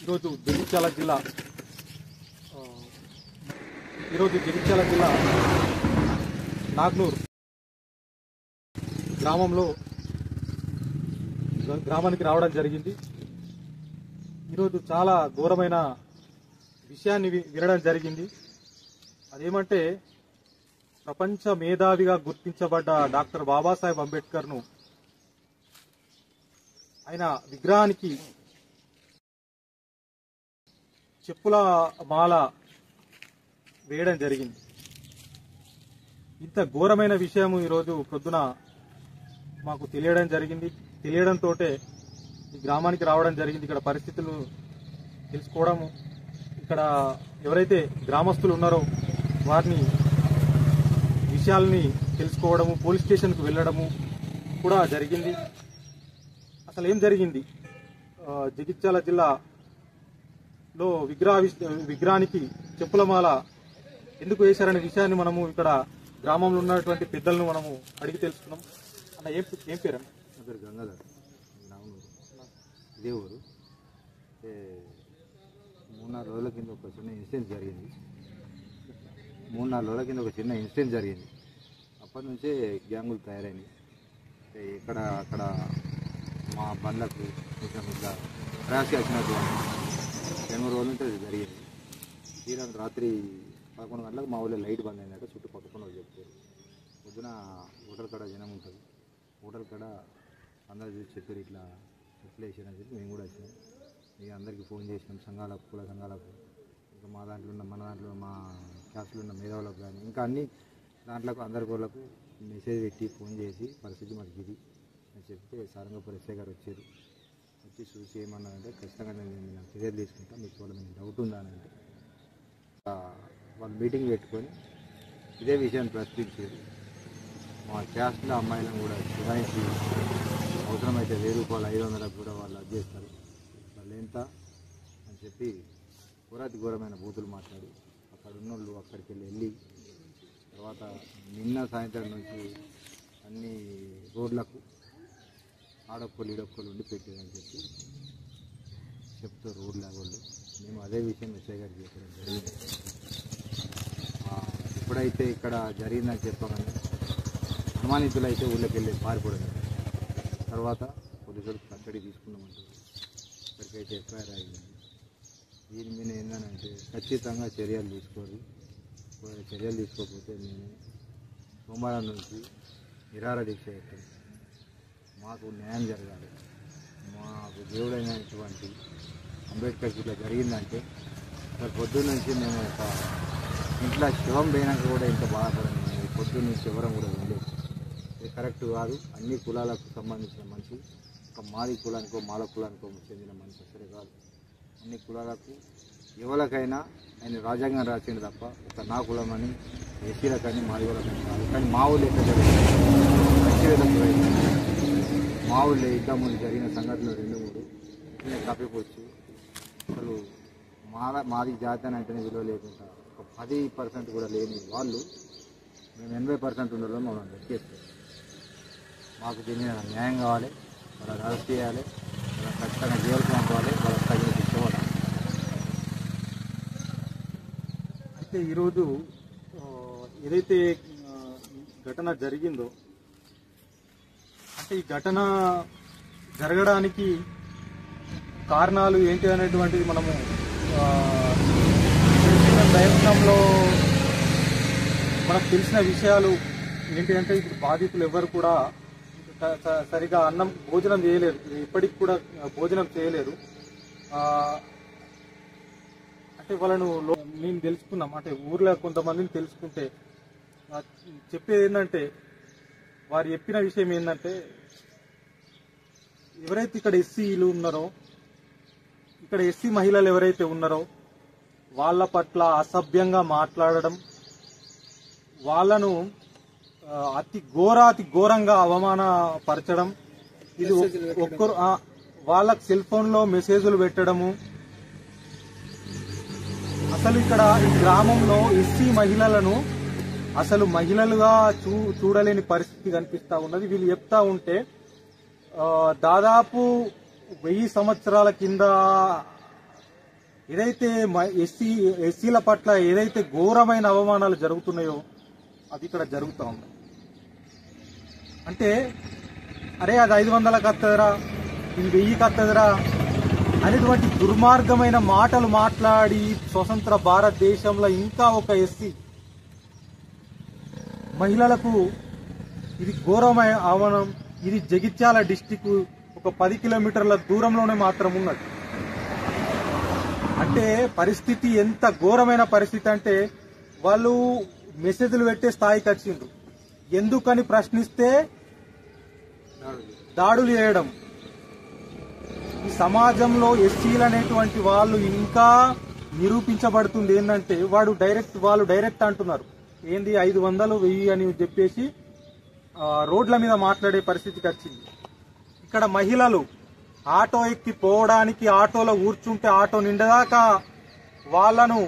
ఈరోజు జగిత్యాల జిల్లా నాగ్నూర్ గ్రామానికి రావడం జరిగింది. ఈరోజు చాలా ఘోరమైన విషయాన్ని వినడం జరిగింది. అదేమంటే ప్రపంచ మేధావిగా గుర్తించబడ్డ డాక్టర్ బాబాసాహెబ్ అంబేద్కర్ను ఆయన విగ్రహానికి చెప్పుల మాల వేయడం జరిగింది. ఇంత ఘోరమైన విషయం ఈరోజు ప్రొద్దున మాకు తెలియడంతో ఈ గ్రామానికి రావడం జరిగింది. ఇక్కడ పరిస్థితులు తెలుసుకోవడము, ఇక్కడ ఎవరైతే గ్రామస్తులు ఉన్నారో వారిని విషయాల్ని తెలుసుకోవడము, పోలీస్ స్టేషన్కు వెళ్ళడము కూడా జరిగింది. అసలు ఏం జరిగింది, జగిత్యాల జిల్లాలో విగ్రహానికి చెప్పులమాల ఎందుకు వేశారనే విషయాన్ని మనము ఇక్కడ గ్రామంలో ఉన్నటువంటి పెద్దలను మనము అడిగి తెలుసుకున్నాం. అన్న ఏం పేరు? నా పేరు గంగాధర్, ఇదే ఊరు. 3-4 రోజుల కింద ఒక చిన్న ఇన్సిడెంట్ జరిగింది. అప్పటి నుంచే గ్యాంగులు తయారైనాయి. ఇక్కడ అక్కడ మా బండ్లకు కొంచెం ఇట్లా క్రాష్ వచ్చినట్టు 2-3 రోజుల నుంచి అది జరిగింది. తీరా రాత్రి 11 గంటలకు మా ఊళ్ళో లైట్ బంద్ అయిందట. చుట్టుపక్కల వాళ్ళు చెప్తారు. పొద్దున హోటల్ కాడ జనం ఉంటుంది. హోటల్ కాడ అందరూ చూసి చెప్పారు, ఇట్లా చెట్లు వేసారని చెప్పి మేము కూడా వచ్చినాం. మేము అందరికీ ఫోన్ చేసినాం, కుల సంఘాలకు, ఇంకా మన దాంట్లో మా క్లాసులో ఉన్న మేధావులకు కానీ ఇంకా అన్ని దాంట్లకు అందరికి వాళ్ళకు మెసేజ్ పెట్టి ఫోన్ చేసి పరిస్థితి మనకి ఇది అని చెప్తే సారంగపూర్ ఎస్ఐ గారు వచ్చి చూసి ఏమన్నారంటే, ఖచ్చితంగా నేను చర్యలు తీసుకుంటాను, మీకు వాళ్ళ మీద డౌట్ ఉందా అని అంటే వాళ్ళు మీటింగ్ పెట్టుకొని ఇదే విషయాన్ని ప్రశ్నించారు. మా క్యాస్ట్లో అమ్మాయిలను కూడా చిరాయించి అవసరమైతే 1000 రూపాయలు 500 కూడా వాళ్ళు అది చేస్తారు, వాళ్ళు ఎంత అని చెప్పి ఘోరమైన బూతులు మాట్లాడి అక్కడ ఉన్నోళ్ళు అక్కడికి వెళ్ళి తర్వాత నిన్న సాయంత్రం నుంచి అన్ని రోడ్లకు ఆడొక్కలు ఈడొక్కలు ఉండి పెట్టారని చెప్పి చెప్తారు రోడ్ల వాళ్ళు. మేము అదే విషయం ఎస్ఐ గారికి చెప్పడం జరిగింది. ఎప్పుడైతే ఇక్కడ జరిగిందని చెప్పగానే అనుమానితులు అయితే ఊళ్ళకి వెళ్ళి పారిపోవడం, తర్వాత పోలీసులు కస్టడీ తీసుకున్నామంటారు. ఇక్కడికైతే ఎఫ్ఐఆర్ అయింది. దీని మీద ఏంటంటే ఖచ్చితంగా చర్యలు తీసుకోకపోతే మేము సోమవారం నుంచి నిరాహార దీక్ష చేస్తాం. మాకు న్యాయం జరగాలి. మాకు దేవుడైనటువంటి అంబేద్కర్కి ఇట్లా జరిగిందంటే పొద్దున్న నుంచి మేము ఒక ఇంట్లో శివం పోయినాక కూడా ఇంత బాధపడింది. పొద్దున్న నుంచి ఎవరం కూడా ఉండలేదు. ఇది కరెక్ట్ కాదు. అన్ని కులాలకు సంబంధించిన మనిషి, ఒక మాది కులానికో మాల కులానికో చెందిన మనిషి అసలే కాదు. అన్ని కులాలకు ఎవరికైనా ఆయన రాజ్యాంగం రాసిండు తప్ప ఒక నా కులం అని ఎస్సీలకని మాది వాళ్ళకని కాదు. కానీ మా ఊళ్ళో ఎక్కడ జరిగింది, మా ఊళ్ళో ఇంకా ముందు జరిగిన సంఘటనలు 2-3 నేను తప్పిపోవచ్చు. అసలు మాది జాతి అని అంటేనే విలువ లేకుండా ఒక 10% కూడా లేని వాళ్ళు మేము 80% ఉండడం మమ్మల్ని లెక్కేస్తాం. మాకు దీని న్యాయం కావాలి, వాళ్ళని అరెస్ట్ చేయాలి, వాళ్ళని ఖచ్చితంగా జైలుకు పంపాలి, వాళ్ళకి తగిన శిక్ష పడాలి. అయితే ఈరోజు ఏదైతే ఘటన జరిగిందో, అంటే ఈ ఘటన జరగడానికి కారణాలు ఏంటి అనేటువంటిది మనము ప్రయత్నంలో మనకు తెలిసిన విషయాలు ఏంటి అంటే, ఇప్పుడు బాధితులు ఎవరు కూడా సరిగా భోజనం చేయలేరు, ఇప్పటికి కూడా భోజనం చేయలేరు. అంటే వాళ్ళను మేము తెలుసుకున్నాం, అంటే ఊర్లో కొంతమందిని తెలుసుకుంటే చెప్పేది ఏంటంటే, వారు చెప్పిన విషయం ఏంటంటే, ఎవరైతే ఇక్కడ ఎస్సీలు ఉన్నారో, ఇక్కడ ఎస్సీ మహిళలు ఎవరైతే ఉన్నారో వాళ్ళ పట్ల అసభ్యంగా మాట్లాడడం, వాళ్ళను అతి ఘోరంగా అవమానపరచడం, ఇది ఒక్కరు వాళ్ళకి సెల్ ఫోన్లో మెసేజ్లు పెట్టడము. అసలు ఇక్కడ ఈ గ్రామంలో ఎస్సీ మహిళలను అసలు మహిళలుగా చూడలేని పరిస్థితి కనిపిస్తా ఉన్నది. వీళ్ళు చెప్తా ఉంటే దాదాపు 1000 సంవత్సరాల కింద ఏదైతే ఎస్సీల పట్ల ఏదైతే ఘోరమైన అవమానాలు జరుగుతున్నాయో అది ఇక్కడ జరుగుతూ ఉంది. అంటే అరే అది 500 కత్తదిరా, ఇది 1000 కత్తదిరా అనేటువంటి దుర్మార్గమైన మాటలు మాట్లాడి స్వతంత్ర భారతదేశంలో ఇంకా ఒక ఎస్సీ మహిళలకు ఇది ఘోరమైన అవమానం. ఇది జగిత్యాల డిస్టిక్ ఒక 10 కిలోమీటర్ల దూరంలోనే మాత్రం ఉన్నది. అంటే పరిస్థితి ఎంత ఘోరమైన పరిస్థితి అంటే వాళ్ళు మెసేజ్లు పెట్టే స్థాయికి వచ్చిండ్రు. ఎందుకని ప్రశ్నిస్తే దాడులు చేయడం. ఈ సమాజంలో ఎస్సీలు అనేటువంటి వాళ్ళు ఇంకా నిరూపించబడుతుంది ఏంటంటే వాళ్ళు డైరెక్ట్ అంటున్నారు ఏంది 500 1000 అని చెప్పేసి రోడ్ల మీద మాట్లాడే పరిస్థితికి వచ్చింది. ఇక్కడ మహిళలు ఆటో ఎక్కి పోవడానికి ఆటోలో కూర్చుంటే ఆటో నిండదాకా వాళ్ళను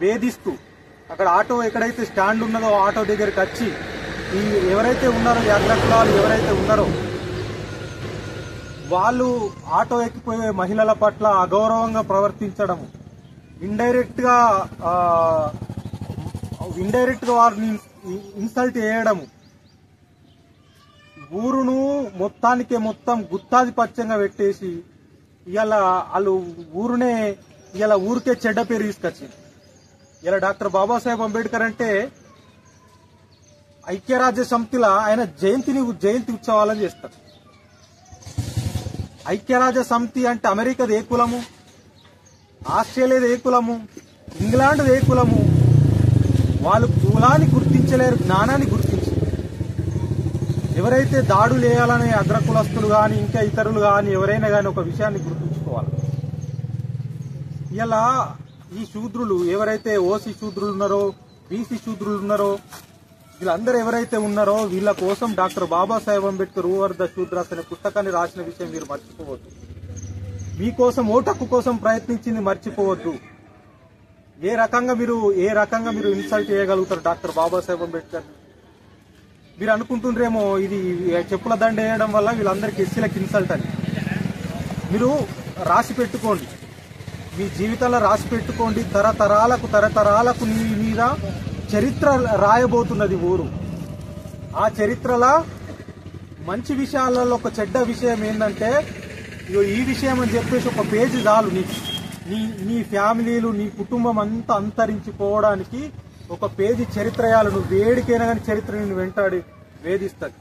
వేధిస్తూ అక్కడ ఆటో ఎక్కడైతే స్టాండ్ ఉన్నదో ఆటో దగ్గరికి వచ్చి ఈ ఎవరైతే ఉన్నారో ఈ అగ్రకులాలు ఎవరైతే ఉన్నారో వాళ్ళు ఆటో ఎక్కిపోయే మహిళల పట్ల అగౌరవంగా ప్రవర్తించడం, ఇండైరెక్ట్ గా వారిని ఇన్సల్ట్ చేయడము, ఊరును మొత్తం గుత్తాధిపత్యంగా పెట్టేసి ఇవాళ వాళ్ళు ఊరికే చెడ్డ పేరు తీసుకొచ్చింది. ఇలా డాక్టర్ బాబాసాహెబ్ అంబేద్కర్ అంటే ఐక్యరాజ్య సమితిలో ఆయన జయంతి ఉత్సవాలను చేస్తారు. ఐక్యరాజ్య సమితి అంటే అమెరికాది ఏ కులము, ఆస్ట్రేలియాది ఏ కులము, ఇంగ్లాండ్ ఏ కులము? వాళ్ళు కులాన్ని గుర్తించలేరు, జ్ఞానాన్ని గుర్తించారు. ఎవరైతే దాడులు వేయాలనే అగ్రకులస్తులు కానీ ఇంకా ఇతరులు కానీ ఎవరైనా కానీ ఒక విషయాన్ని గుర్తుంచుకోవాలి. ఇలా ఈ శూద్రులు ఎవరైతే ఓసీ శూద్రులు ఉన్నారో బీసీ శూద్రులు ఉన్నారో వీళ్ళందరూ ఎవరైతే ఉన్నారో వీళ్ళ కోసం doctor Babasaheb Ambedkar who are the Shudras అనే పుస్తకాన్ని రాసిన విషయం మీరు మర్చిపోవద్దు. మీకోసం ఓటు హక్కు కోసం ప్రయత్నించింది మర్చిపోవద్దు. ఏ రకంగా మీరు ఇన్సల్ట్ చేయగలుగుతారు డాక్టర్ బాబాసాహెబ్ అంబేద్కర్? మీరు అనుకుంటుండ్రేమో ఇది చెప్పుల దండ వేయడం వల్ల వీళ్ళందరికీ ఎస్సీలకు ఇన్సల్ట్ అని. మీరు రాసి పెట్టుకోండి, మీ జీవితంలో రాసి పెట్టుకోండి. తరతరాలకు నీ మీద చరిత్ర రాయబోతున్నది ఊరు. ఆ చరిత్రలో మంచి విషయాలలో ఒక చెడ్డ విషయం ఏంటంటే ఈ విషయం అని చెప్పేసి ఒక పేజీ చాలు నీ ఫ్యామిలీలు నీ కుటుంబం అంతా అంతరించిపోవడానికి ఒక పేజీ చరిత్రయాలు. నువ్వు వేడికైనా కానీ చరిత్ర నిన్ను వెంటాడి వేధిస్తుంది.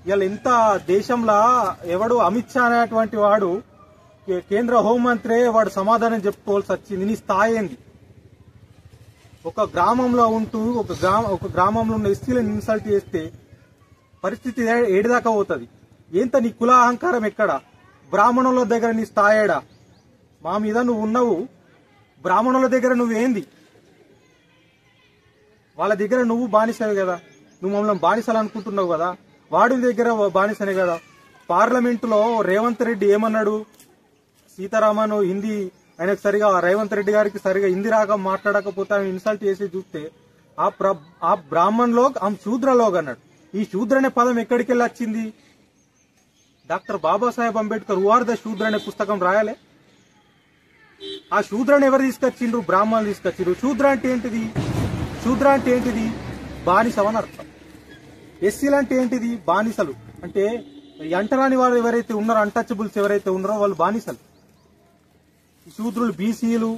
ఇవాళ ఎంత దేశంలో ఎవడు అమిత్ షా అనేటువంటి వాడు కేంద్ర హోంమంత్రి వాడు సమాధానం చెప్పుకోవాల్సి వచ్చింది. నీ స్థాయి ఏంది? ఒక గ్రామంలో ఉంటూ ఒక గ్రామంలో ఉన్న ఎస్సీలను ఇన్సల్ట్ చేస్తే పరిస్థితి ఏడిదాకా పోతుంది. ఏంత నీ కుల అహంకారం ఎక్కడ? బ్రాహ్మణుల దగ్గర నీ స్థాయేడా? మా మీద నువ్వు ఉన్నావు, బ్రాహ్మణుల దగ్గర నువ్వేంది? వాళ్ళ దగ్గర నువ్వు బానిసవే కదా, నువ్వు మమ్మల్ని బానిసలు అనుకుంటున్నావు కదా, వాడి దగ్గర బానిసనే కదా. పార్లమెంటులో రేవంత్ రెడ్డి ఏమన్నాడు? సీతారామన్ హిందీ ఆయనకు సరిగా రేవంత్ రెడ్డి గారికి సరిగా హిందీ రాక మాట్లాడకపోతే ఆయన ఇన్సల్ట్ చేసి చూస్తే ఆ బ్రాహ్మణ్లో ఆ శూద్రలోగ్ అన్నాడు. ఈ శూద్ర అనే పదం ఎక్కడికి వెళ్ళి వచ్చింది? Doctor Babasaheb Ambedkar who are the Shudra అనే పుస్తకం రాయాలి. ఆ శూద్రని ఎవరు తీసుకొచ్చిండ్రు? బ్రాహ్మణులు తీసుకొచ్చిండ్రు. శూద్ర అంటే ఏంటిది? బానిసవని అర్థం. ఎస్సీలు అంటే ఏంటిది? బానిసలు. అంటే అంటరాని వాళ్ళు ఎవరైతే ఉన్నారో, అన్టచబుల్స్ ఎవరైతే ఉన్నారో వాళ్ళు బానిసలు. శూద్రులు, బీసీలు,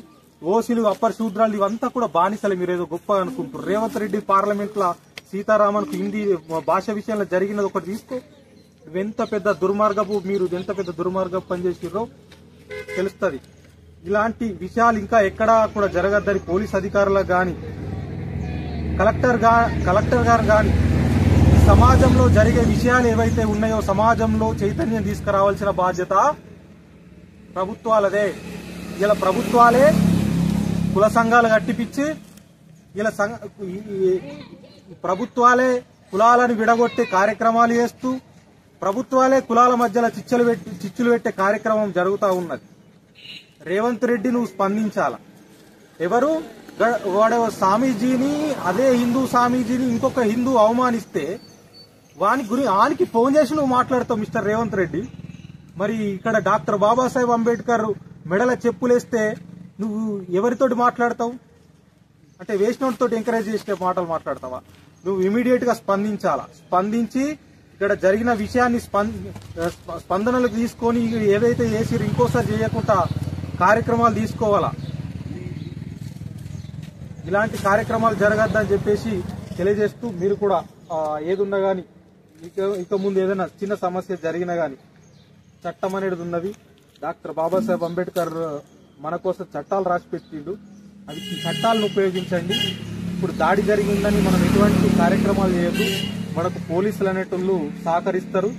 ఓసీలు, అప్పర్ శూద్రాలు ఇవంతా కూడా బానిసలు. మీరు ఏదో గొప్ప అనుకుంటారు. రేవంత్ రెడ్డి పార్లమెంట్ లో సీతారామన్ కు హిందీ భాష విషయంలో జరిగినది ఒకటి తీసుకో. మీరు ఎంత పెద్ద దుర్మార్గపు పనిచేసిర్రో తెలుస్తుంది. ఇలాంటి విషయాలు ఇంకా ఎక్కడా కూడా జరగద్దని పోలీస్ అధికారులకు గాని కలెక్టర్ గారు గాని సమాజంలో జరిగే విషయాలు ఏవైతే ఉన్నాయో సమాజంలో చైతన్యం తీసుకురావాల్సిన బాధ్యత ప్రభుత్వాలదే. ఇలా ప్రభుత్వాలే కుల సంఘాలు కట్టిపిచ్చి ప్రభుత్వాలే కులాలను విడగొట్టే కార్యక్రమాలు చేస్తూ ప్రభుత్వాలే కులాల మధ్యలో చిచ్చులు పెట్టే కార్యక్రమం జరుగుతూ ఉన్నది. రేవంత్ రెడ్డి నువ్వు స్పందించాల. ఎవరు వాడు స్వామీజీని, అదే హిందూ స్వామీజీని ఇంకొక హిందూ అవమానిస్తే ఆనికి ఫోన్ చేసి నువ్వు మాట్లాడతావు మిస్టర్ రేవంత్ రెడ్డి. మరి ఇక్కడ డాక్టర్ బాబాసాహెబ్ అంబేద్కర్ మెడల చెప్పులేస్తే నువ్వు ఎవరితోటి మాట్లాడతావు? అంటే వేసినోడితో ఎంకరేజ్ చేసే మాటలు మాట్లాడతావా? నువ్వు ఇమీడియట్ గా స్పందించాలా. స్పందించి ఇక్కడ జరిగిన విషయాన్ని స్పందనలకు తీసుకొని ఏదైతే చేసిరు ఇంకోసారి చేయకుండా కార్యక్రమాలు తీసుకోవాలా. ఇలాంటి కార్యక్రమాలు జరగద్దని చెప్పేసి తెలియజేస్తూ, మీరు కూడా ఏదున్నా గానీ ఇక ముందు ఏదైనా చిన్న సమస్య జరిగినా గానీ చట్టం అనేది ఉన్నది. డాక్టర్ బాబాసాహెబ్ అంబేద్కర్ మన కోసం చట్టాలు రాసి పెట్టిండు. అవి చట్టాలను ఉపయోగించండి. ఇప్పుడు దాడి జరిగిందని మనం ఎటువంటి కార్యక్రమాలు చేయొద్దు. మనకు పోలీసులు అనేటోళ్ళు సహకరిస్తారు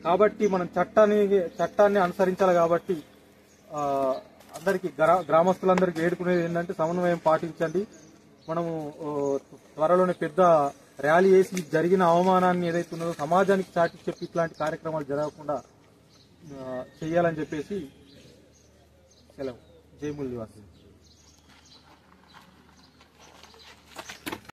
కాబట్టి మనం చట్టాన్ని అనుసరించాలి. కాబట్టి అందరికి గ్రామస్తులందరికీ వేడుకునేది ఏంటంటే సమన్వయం పాటించండి. మనము త్వరలోనే పెద్ద ర్యాలీ చేసి జరిగిన అవమానాన్ని ఏదైతే ఉన్నదో సమాజానికి చాటి చెప్పి ఇట్లాంటి కార్యక్రమాలు జరగకుండా చేయాలని చెప్పేసి సెలవు. జై మూల్ నివాసి.